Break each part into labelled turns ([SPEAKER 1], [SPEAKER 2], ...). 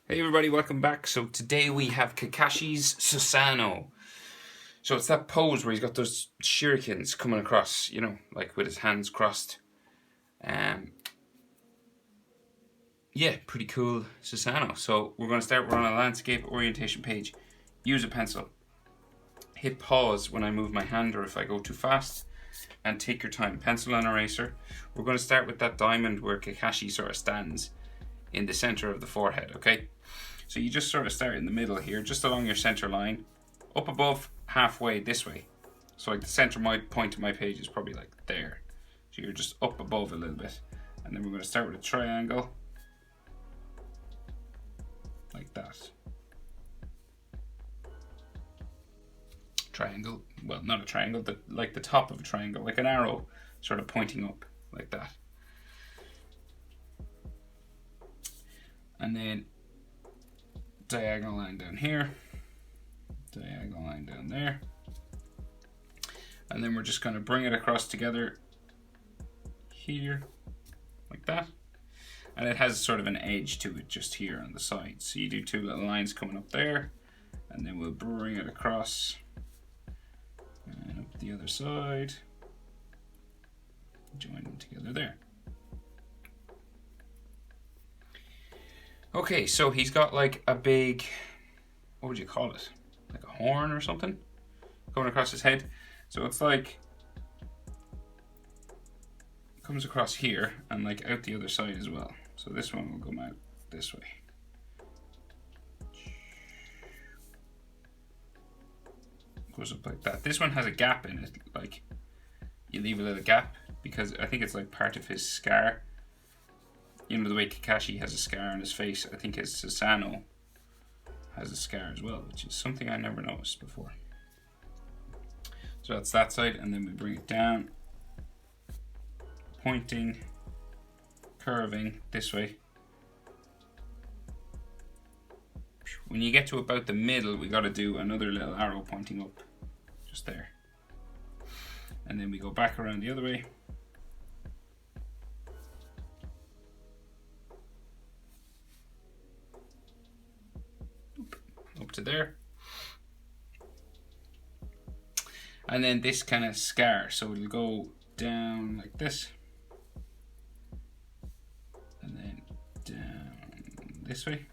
[SPEAKER 1] Hey everybody, welcome back. So today we have Kakashi's Susanoo. So it's that pose where he's got those shurikens coming across, like with his hands crossed. Yeah, pretty cool Susanoo. So we're going to start, we're on a landscape orientation page. Use a pencil. Hit pause when I move my hand or if I go too fast. And take your time. Pencil and eraser. We're going to start with that diamond where Kakashi sort of stands in the center of the forehead, okay? So you just sort of start in the middle here, just along your center line, up above, halfway this way. So like the center point of my page is probably like there. So you're just up above a little bit. And then we're going to start with a triangle. Like that. Triangle, well, not a triangle, but like the top of a triangle, like an arrow sort of pointing up, like that. And then diagonal line down here, diagonal line down there, and then we're just going to bring it across together here, like that. And it has sort of an edge to it just here on the side. So you do two little lines coming up there, and then we'll bring it across and up the other side, join them together there. Okay, so he's got like a big, what would you call it? Like a horn or something going across his head. So it's like, comes across here and like out the other side as well. So this one will come out this way. Goes up like that. This one has a gap in it, like you leave a little gap because I think it's like part of his scar. You know the way Kakashi has a scar on his face, I think his Susanoo has a scar as well, which is something I never noticed before. So that's that side, and then we bring it down, pointing, curving this way. When you get to about the middle, we got to do another little arrow pointing up, just there. And then we go back around the other way. Up to there. And then this kind of scar, so it'll go down like this. And then down this way.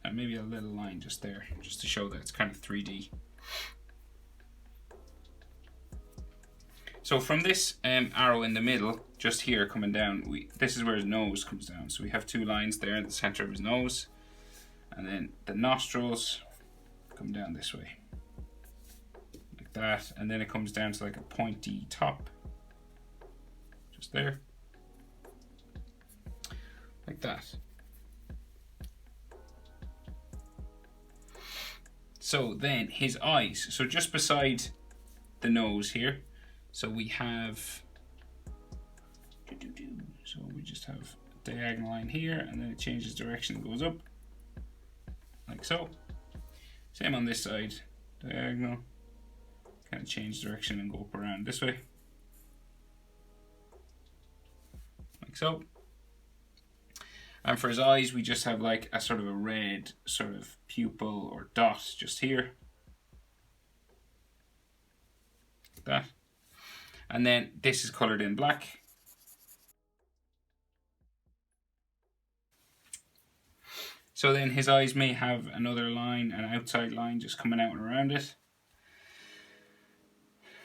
[SPEAKER 1] And maybe a little line just there, just to show that it's kind of 3D. So from this arrow in the middle, just here coming down, this is where his nose comes down. So we have two lines there in the center of his nose. And then the nostrils come down this way. Like that. And then it comes down to like a pointy top. Just there. Like that. So then his eyes. So just beside the nose here. So we have, so we just have a diagonal line here, and then it changes direction and goes up, like so. Same on this side, diagonal, kind of change direction and go up around this way, like so. And for his eyes, we just have like a sort of a red sort of pupil or dot just here, like that. And then this is colored in black. So then his eyes may have another line, an outside line just coming out and around it.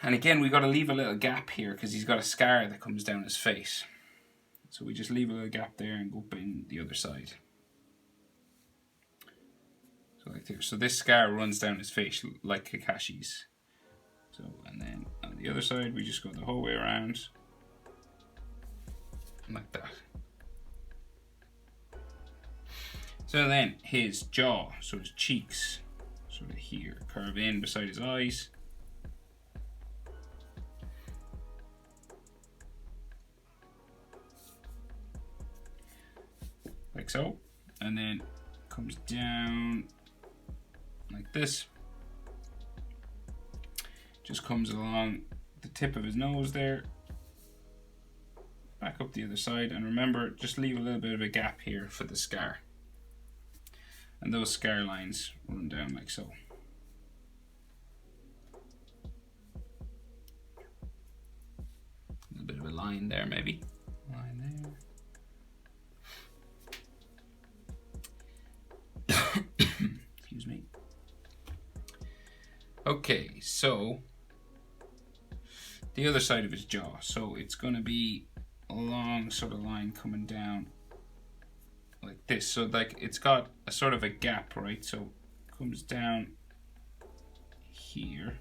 [SPEAKER 1] And again, we got to leave a little gap here because he's got a scar that comes down his face. So we just leave a little gap there and go up in the other side. So like there. So this scar runs down his face like Kakashi's. So, and then on the other side, we just go the whole way around, like that. So then his jaw, so his cheeks, sort of here, curve in beside his eyes. Like so. And then comes down like this. Just comes along the tip of his nose there, back up the other side, and remember, just leave a little bit of a gap here for the scar. And those scar lines run down like so. A little bit of a line there, maybe. Line there. Excuse me. Okay, so the other side of his jaw. So it's going to be a long sort of line coming down like this. So like it's got a sort of a gap, right? So it comes down here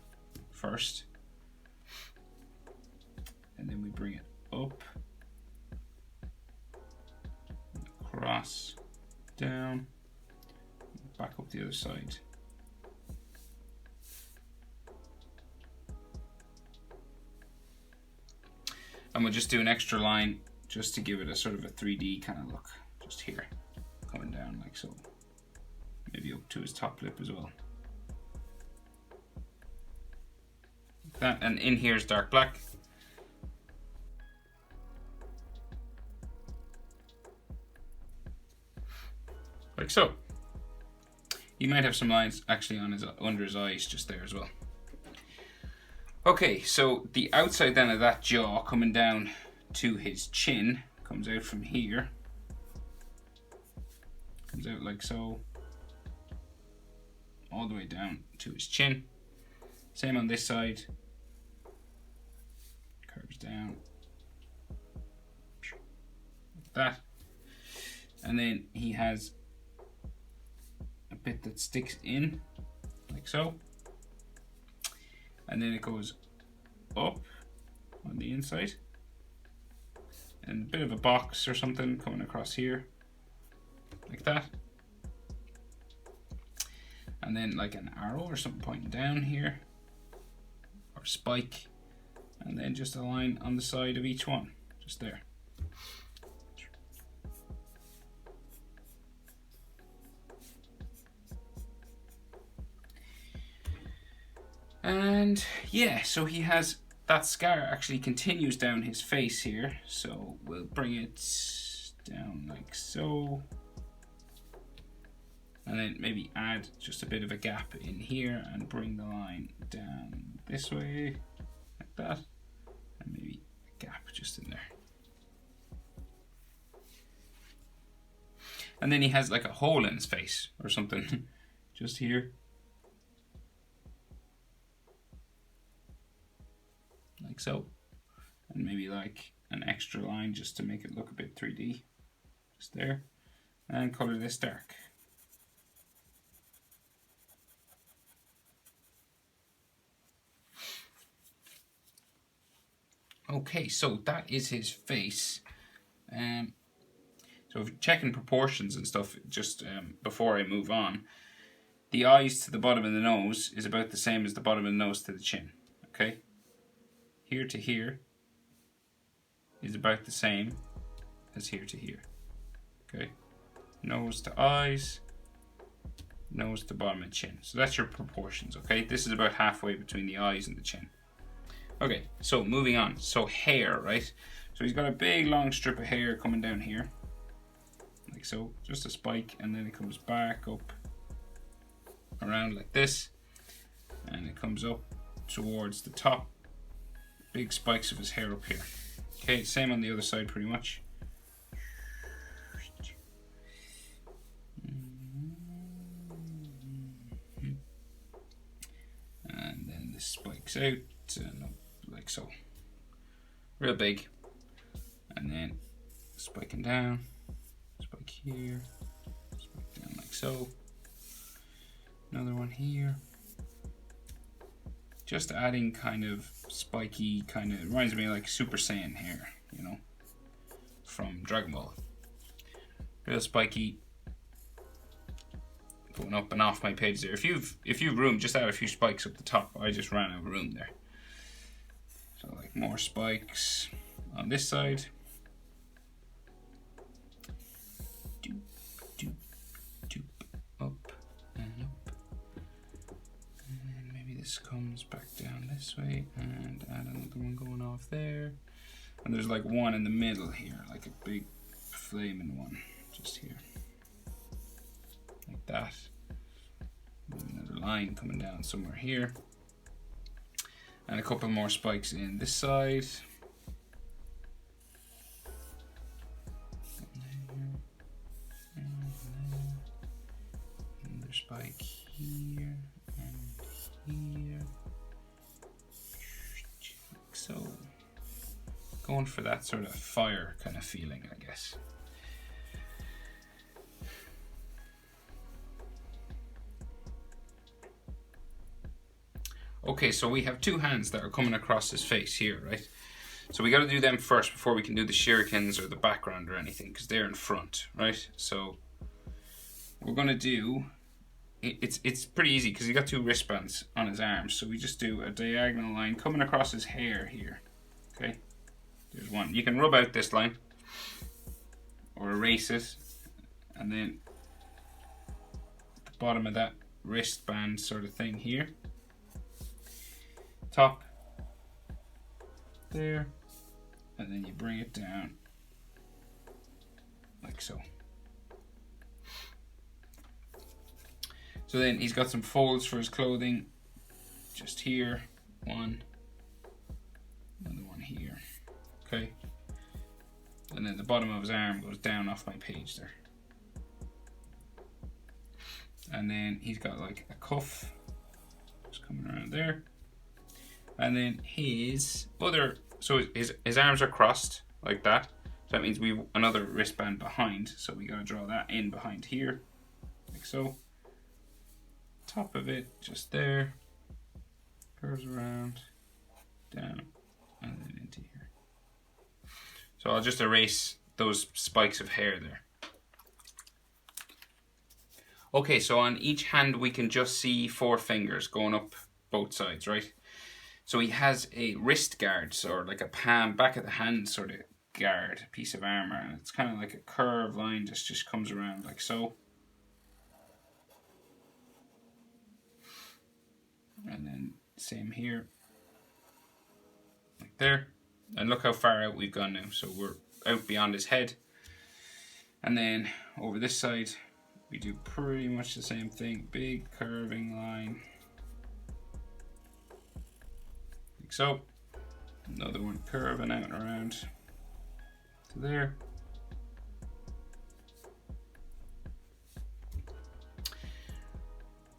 [SPEAKER 1] first. And then we bring it up, across, down, back up the other side. And we'll just do an extra line just to give it a sort of a 3D kind of look, just here, coming down like so. Maybe up to his top lip as well. Like that, and in here is dark black. Like so. He might have some lines actually on his under his eyes just there as well. Okay, so the outside then of that jaw coming down to his chin comes out from here. Comes out like so. All the way down to his chin. Same on this side. Curves down. Like that. And then he has a bit that sticks in, like so. And then it goes up on the inside. And a bit of a box or something coming across here, like that. And then like an arrow or something pointing down here, or spike. And then just a line on the side of each one, just there. And yeah, so he has that scar actually continues down his face here. So we'll bring it down like so. And then maybe add just a bit of a gap in here and bring the line down this way, like that. And maybe a gap just in there. And then he has like a hole in his face or something, just here. Like so. And maybe like an extra line just to make it look a bit 3D. Just there. And color this dark. Okay, so that is his face. So if you're checking proportions and stuff, just before I move on, the eyes to the bottom of the nose is about the same as the bottom of the nose to the chin. Okay? Here to here is about the same as here to here. Okay? Nose to eyes, nose to bottom and chin. So that's your proportions, okay? This is about halfway between the eyes and the chin. Okay, so moving on. So hair, right? So he's got a big long strip of hair coming down here. Like so, just a spike, and then it comes back up around like this. And it comes up towards the top. Big spikes of his hair up here. Okay, same on the other side pretty much. And then this spikes out and up like so. Real big. And then spiking down. Spike here. Spike down like so. Another one here. Just adding kind of spiky, kind of reminds me of like Super Saiyan hair, you know, from Dragon Ball. Real spiky, going up and off my page there. If you've room, just add a few spikes up the top. I just ran out of room there. So like more spikes on this side. Doop, doop, doop, up and up. And maybe this comes back down this way and add another one going off there. And there's like one in the middle here, like a big flaming one just here. Like that. Another line coming down somewhere here. And a couple more spikes in this side. Another spike here and here. Like so. Going for that sort of fire kind of feeling, I guess. Okay, so we have two hands that are coming across his face here, right? So we got to do them first before we can do the shurikens or the background or anything, because they're in front, right? So we're going to do, it's pretty easy because he got two wristbands on his arms. So we just do a diagonal line coming across his hair here, okay? There's one. You can rub out this line or erase it, and then the bottom of that wristband sort of thing here. Top there, and then you bring it down like so. So then he's got some folds for his clothing just here, one, another one here, okay, and then the bottom of his arm goes down off my page there, and then he's got like a cuff just coming around there. And then his other, so his arms are crossed like that. So that means we've another wristband behind. So we gotta draw that in behind here, like so. Top of it, just there. Curves around, down, and then into here. So I'll just erase those spikes of hair there. Okay, so on each hand we can just see 4 fingers going up both sides, right? So he has a wrist guard, or like a palm, back of the hand sort of guard, piece of armor, and it's kind of like a curved line that just comes around like so. And then same here, like there. And look how far out we've gone now. So we're out beyond his head. And then over this side, we do pretty much the same thing. Big curving line. So, another one curving out and around to there.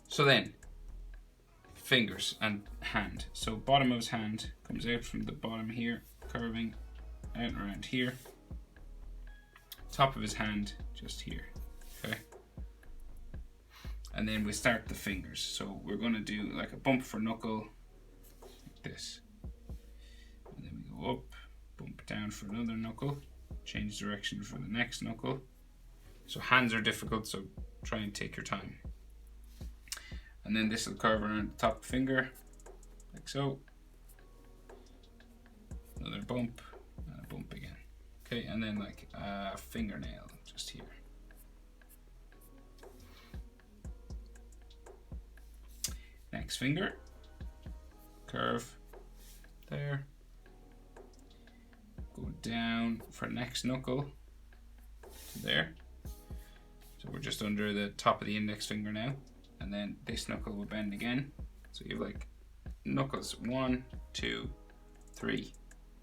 [SPEAKER 1] So then, fingers and hand. So bottom of his hand comes out from the bottom here, curving out and around here. Top of his hand, just here, okay? And then we start the fingers. So we're gonna do like a bump for knuckle, like this. And then we go up, bump down for another knuckle, change direction for the next knuckle. So hands are difficult, so try and take your time. And then this will curve around the top finger, like so. Another bump, and a bump again. Okay, and then like a fingernail, just here. Next finger, curve there. Go down for next knuckle to there. So we're just under the top of the index finger now. And then this knuckle will bend again. So you have like knuckles 1, 2, 3,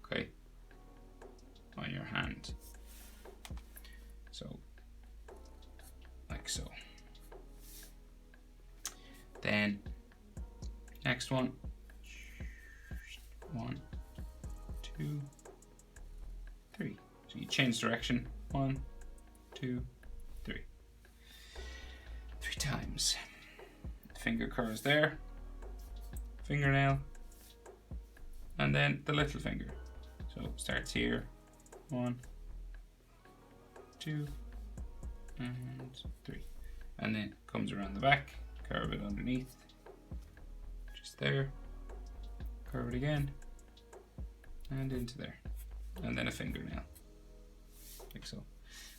[SPEAKER 1] okay, on your hand. So, like so. Then, next one. 1, 2, 3. So you change direction. 1, 2, 3. 3 times. Finger curves there, fingernail, and then the little finger. So it starts here, 1, 2, and 3. And then comes around the back, curve it underneath, just there, curve it again, and into there. And then a fingernail, like so.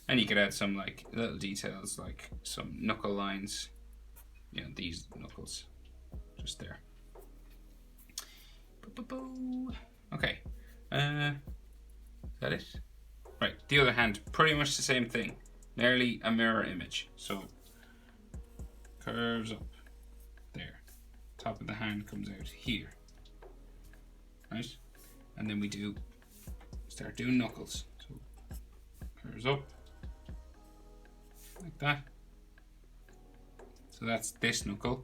[SPEAKER 1] And you could add some like little details, like some knuckle lines. You know, these knuckles, just there. Okay, is that it? Right, the other hand, pretty much the same thing, nearly a mirror image. So curves up there. Top of the hand comes out here, right? And then we start doing knuckles. So curves up like that. So that's this knuckle.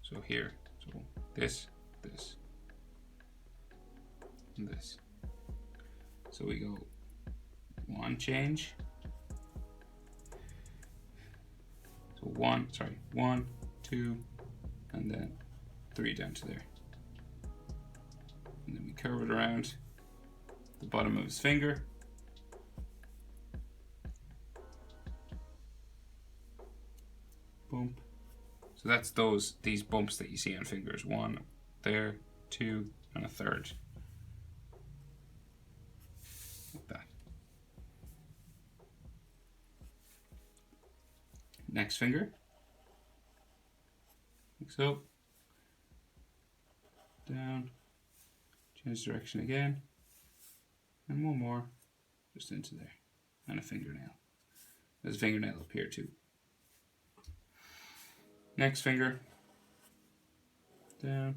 [SPEAKER 1] So here, so this, and this. So we go one change. So one, 2, and then 3 down to there. And then we curve it around the bottom of his finger. Bump. So that's these bumps that you see on fingers. 1 there, 2, and a third. Like that. Next finger. Like so. Down. Change direction again. And one more. Just into there. And a fingernail. There's a fingernail up here too. Next finger. Down.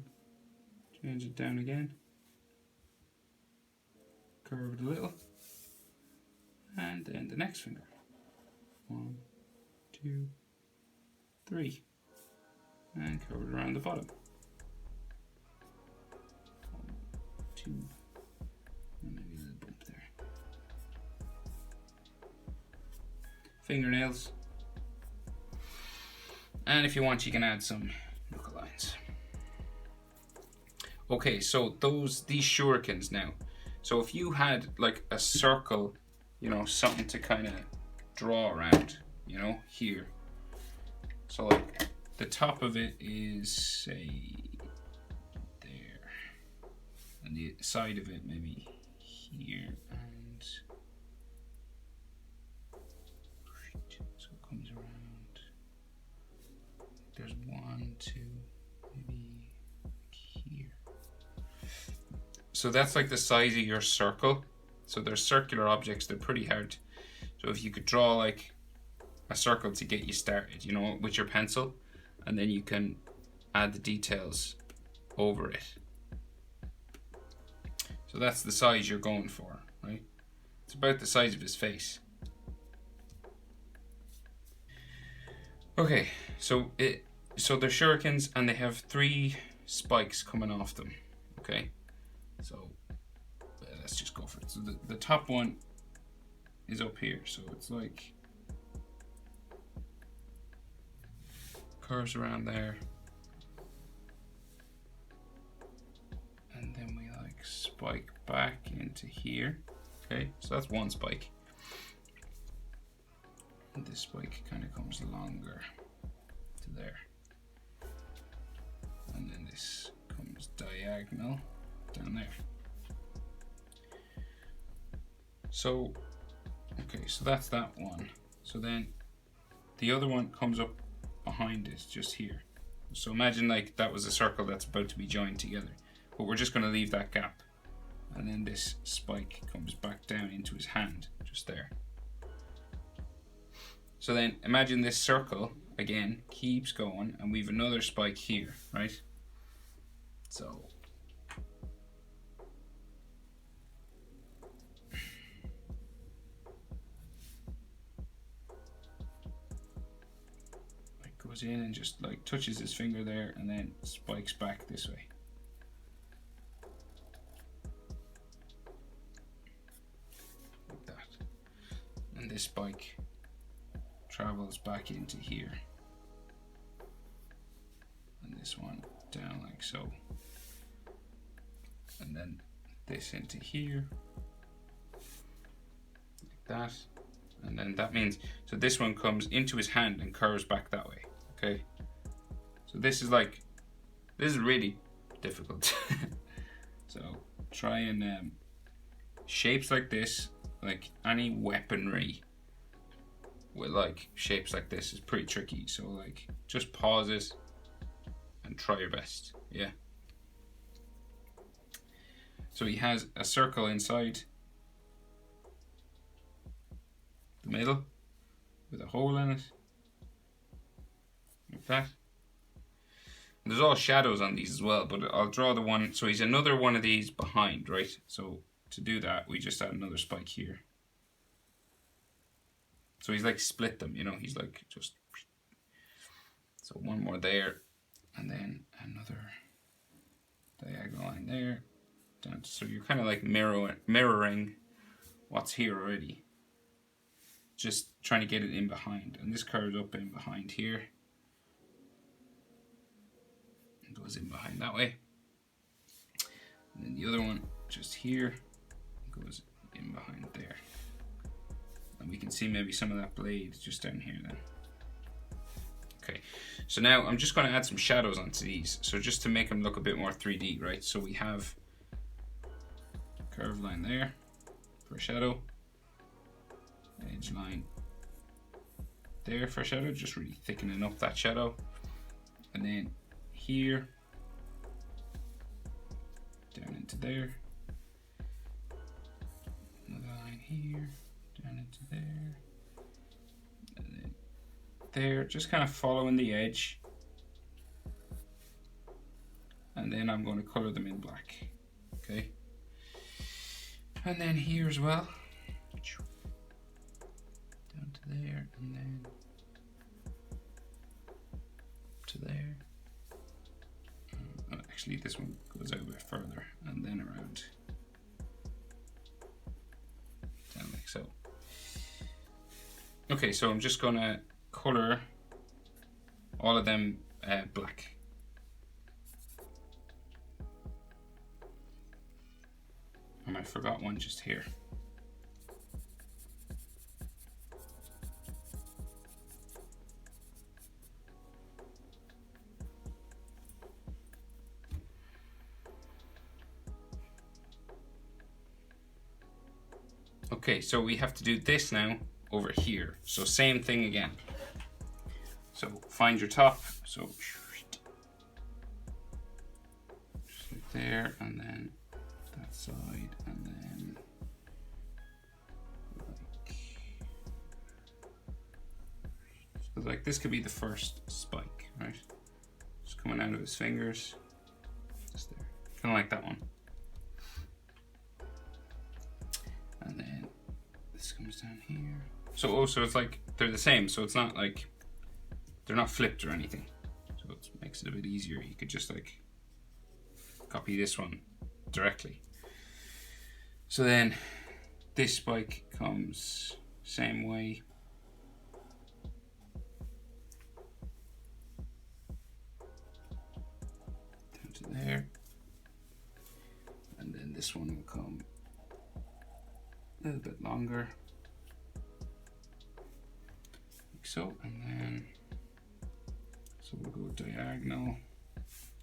[SPEAKER 1] Change it down again. Curve it a little. And then the next finger. 1, 2, 3. And curve it around the bottom. 1, 2. And maybe a little bump there. Fingernails. And if you want, you can add some knuckle lines. Okay, so these shurikens now. So if you had like a circle, you know, something to kind of draw around, you know, here. So like the top of it is, say, there. And the side of it maybe here. And so it comes around. There's 1, 2, maybe here. So that's like the size of your circle. So they're circular objects, they're pretty hard. So if you could draw like a circle to get you started, you know, with your pencil, and then you can add the details over it. So that's the size you're going for, right? It's about the size of his face. Okay, so they're shurikens and they have 3 spikes coming off them. Okay, so let's just go for it. So the top one is up here, so it's like curves around there, and then we like spike back into here. Okay, so that's one spike. And this spike kind of comes longer to there. And then this comes diagonal down there. So, okay, so that's that one. So then the other one comes up behind it, just here. So imagine like that was a circle that's about to be joined together. But we're just going to leave that gap. And then this spike comes back down into his hand, just there. So then imagine this circle, again, keeps going, and we've another spike here, right? So it goes in and just like touches his finger there and then spikes back this way. Like that. And this spike travels back into here. And this one down like so. And then this into here. Like that. And then that means, so this one comes into his hand and curves back that way. Okay. So this is really difficult. So try and shapes like this, like any weaponry with like shapes like this is pretty tricky. So like just pause it and try your best. Yeah. So he has a circle inside the middle with a hole in it, like that. And there's all shadows on these as well, but I'll draw the one, so he's another one of these behind, right? So to do that, we just add another spike here. So he's like split them, you know, he's like just, so one more there, and then another diagonal line there. Down to, so you're kind of like mirroring what's here already. Just trying to get it in behind. And this curves up in behind here. It goes in behind that way. And then the other one just here goes in behind there. And we can see maybe some of that blade just down here then. Okay, so now I'm just going to add some shadows onto these. So just to make them look a bit more 3D, right? So we have a curved line there for a shadow. Edge line there for a shadow, just really thickening up that shadow. And then here, down into there. Another line here, down into there. And then there, just kind of following the edge. And then I'm going to color them in black. Okay. And then here as well. Down to there, and then to there. Actually, this one goes out a bit further, and then around. Down like so. Okay, so I'm just gonna color all of them black. And I forgot one just here. Okay, so we have to do this now over here. So same thing again. So find your top. So just like there, and then that side, and then like this could be the first spike, right? Just coming out of his fingers. Just there. Kind of like that one. And then this comes down here. So also it's like they're the same, so it's not like they're not flipped or anything. So it makes it a bit easier. You could just like copy this one directly. So then this spike comes same way. Down to there. And then this one will come a little bit longer, like so, and then so we'll go diagonal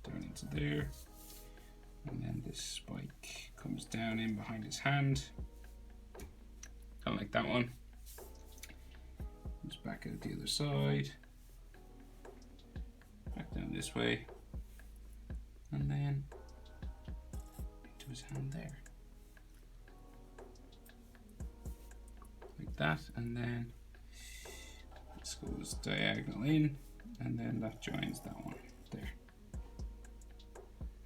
[SPEAKER 1] down into there, and then this spike comes down in behind his hand, kind of like that one. Comes back out the other side, back down this way, and then into his hand there. Like that, and then this goes diagonal in, and then that joins that one there.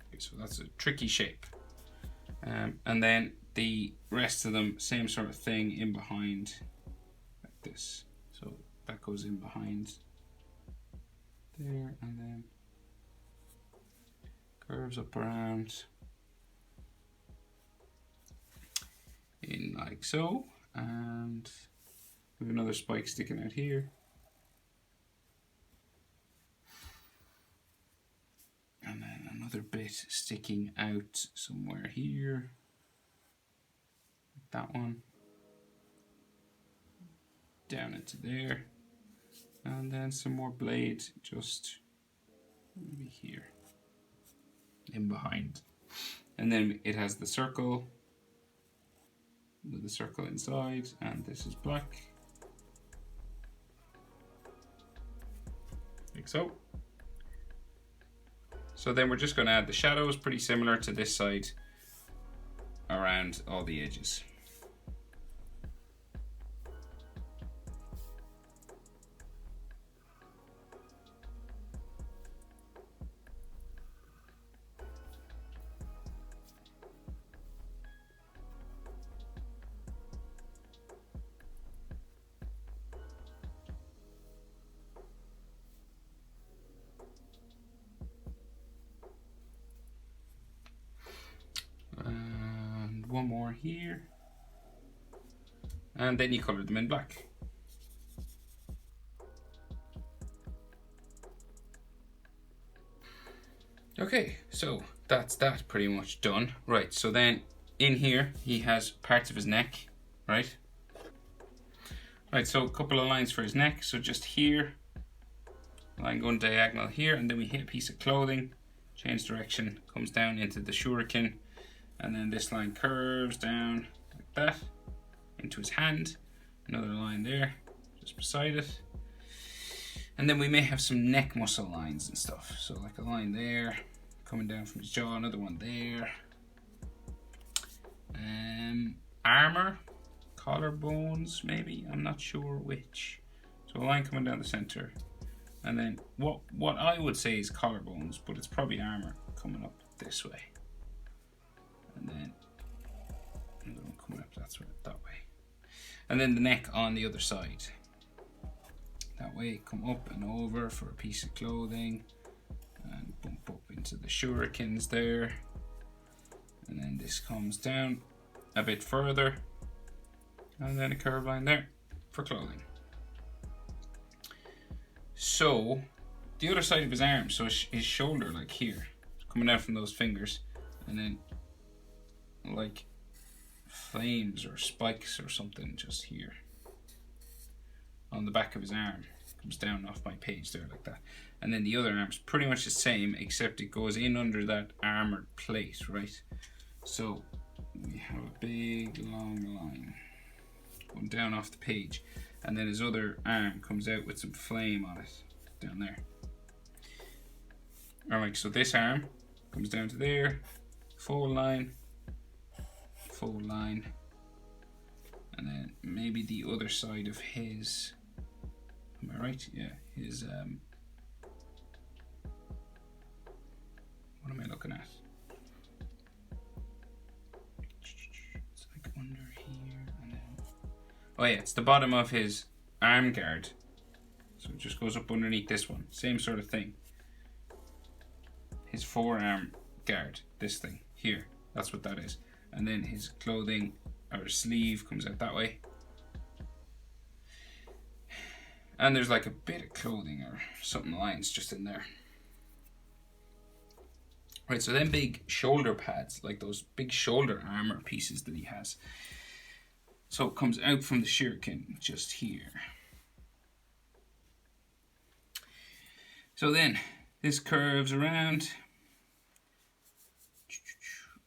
[SPEAKER 1] Okay, so that's a tricky shape. And then the rest of them, same sort of thing in behind, like this. So that goes in behind there, and then curves up around in like so. And we have another spike sticking out here. And then another bit sticking out somewhere here. Like that one. Down into there. And then some more blade just maybe here. In behind. And then it has the circle. With the circle inside, and this is black, like so. So then we're just going to add the shadows, pretty similar to this side, around all the edges. more here. And then you color them in black. Okay, so that's that pretty much done. Right, so then in here he has parts of his neck, right? Right, so a couple of lines for his neck. So just here, line going diagonal here, and then we hit a piece of clothing, change direction, comes down into the shuriken, and then this line curves down like that into his hand. Another line there, just beside it. And then we may have some neck muscle lines and stuff. So like a line there, coming down from his jaw, another one there. Armor, collarbones maybe, I'm not sure which. So a line coming down the center. And then what I would say is collarbones, but it's probably armor coming up this way. And then another one coming up that way. And then the neck on the other side. That way, come up and over for a piece of clothing and bump up into the shurikens there. And then this comes down a bit further and then a curved line there for clothing. So the other side of his arm, so his shoulder, like here, coming down from those fingers, and then like flames or spikes or something just here on the back of his arm, comes down off my page there like that. And then the other arm's pretty much the same, except it goes in under that armored plate, right? So we have a big long line going down off the page, and then his other arm comes out with some flame on it down there. Alright, so this arm comes down to there, fold line, and then maybe the other side of his, am I right? Yeah, his, what am I looking at? It's like under here, and then, oh yeah, it's the bottom of his arm guard. So it just goes up underneath this one, same sort of thing. His forearm guard, this thing here, that's what that is. And then his clothing or sleeve comes out that way. And there's like a bit of clothing or something lines just in there. Right, so then big shoulder pads, like those big shoulder armor pieces that he has. So it comes out from the shuriken just here. So then this curves around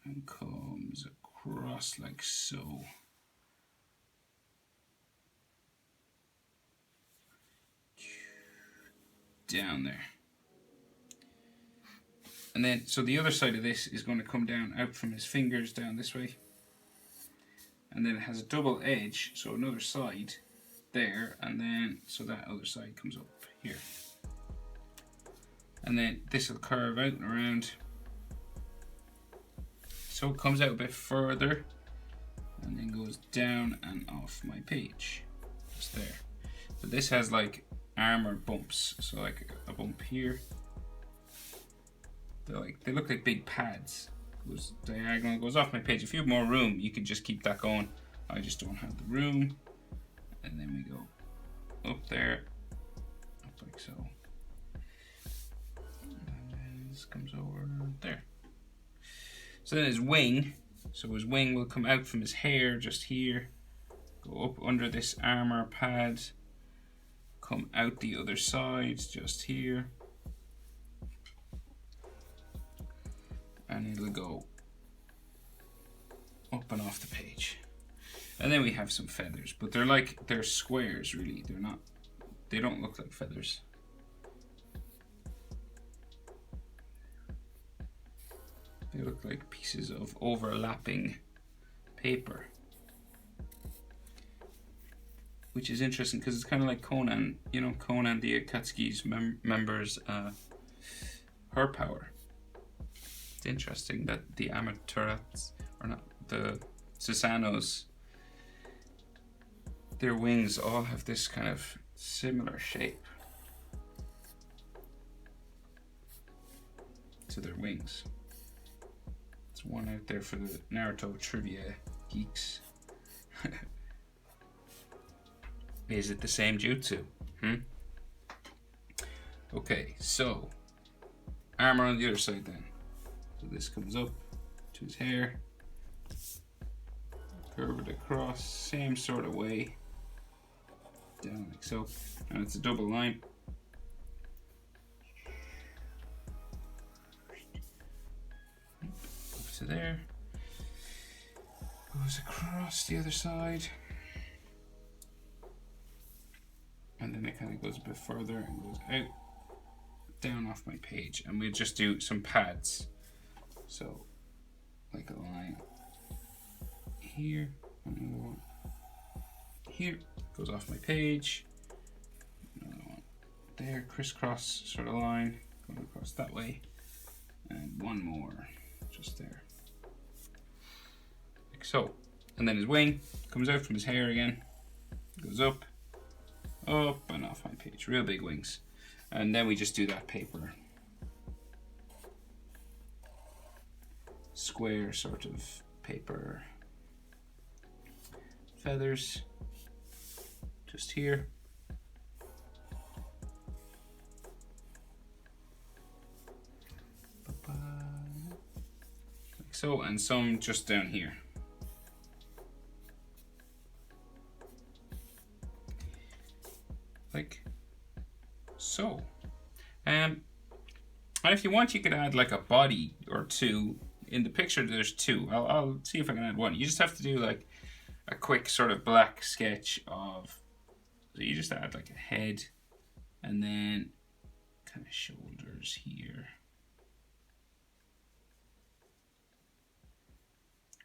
[SPEAKER 1] and comes across like so. Down there. And then, so the other side of this is going to come down out from his fingers down this way. And then it has a double edge, so another side there, and then, so that other side comes up here. And then this will curve out and around. So it comes out a bit further, and then goes down and off my page, just there. So this has like armor bumps, so like a bump here. They look like big pads. Goes diagonal, goes off my page. If you have more room, you could just keep that going. I just don't have the room. And then we go up there, up like so. And then this comes over there. So then his wing, so his wing will come out from his hair just here, go up under this armor pad, come out the other side just here, and it'll go up and off the page. And then we have some feathers, but they're squares really. They don't look like feathers. They look like pieces of overlapping paper. Which is interesting because it's kind of like Conan, you know, Conan the Akatsuki's members, her power. It's interesting that the Amaterats, or not, the Susanos, their wings all have this kind of similar shape to their wings. There's one out there for the Naruto trivia Geeks. Is it the same jutsu? Okay, so armor on the other side then. So this comes up to his hair, curve it across, same sort of way, down like so, and it's a double line. Up to there, goes across the other side, and then it kind of goes a bit further and goes out, down off my page, and we'll just do some pads. So, like a line here, another one here, goes off my page, another one there, crisscross sort of line, going across that way, and one more just there, like so. And then his wing comes out from his hair again, goes up, and off my page, real big wings. And then we just do that paper square sort of paper feathers just here. Like so, and some just down here. Like so. And if you want, you could add like a body or two. In the picture, there's two. I'll see if I can add one. You just have to do like a quick sort of black sketch of, so you just add like a head and then kind of shoulders here.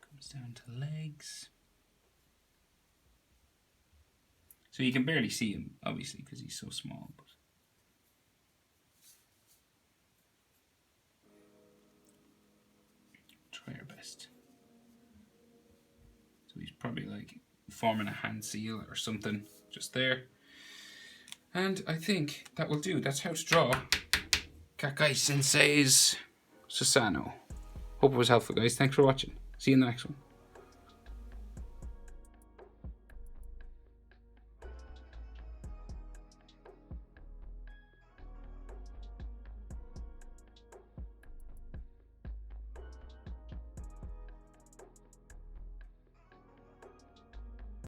[SPEAKER 1] Comes down to legs. So you can barely see him, obviously, because he's so small. But try your best. So he's probably like forming a hand seal or something just there. And I think that will do. That's how to draw Kakashi Sensei's Susanoo. Hope it was helpful, guys. Thanks for watching. See you in the next one.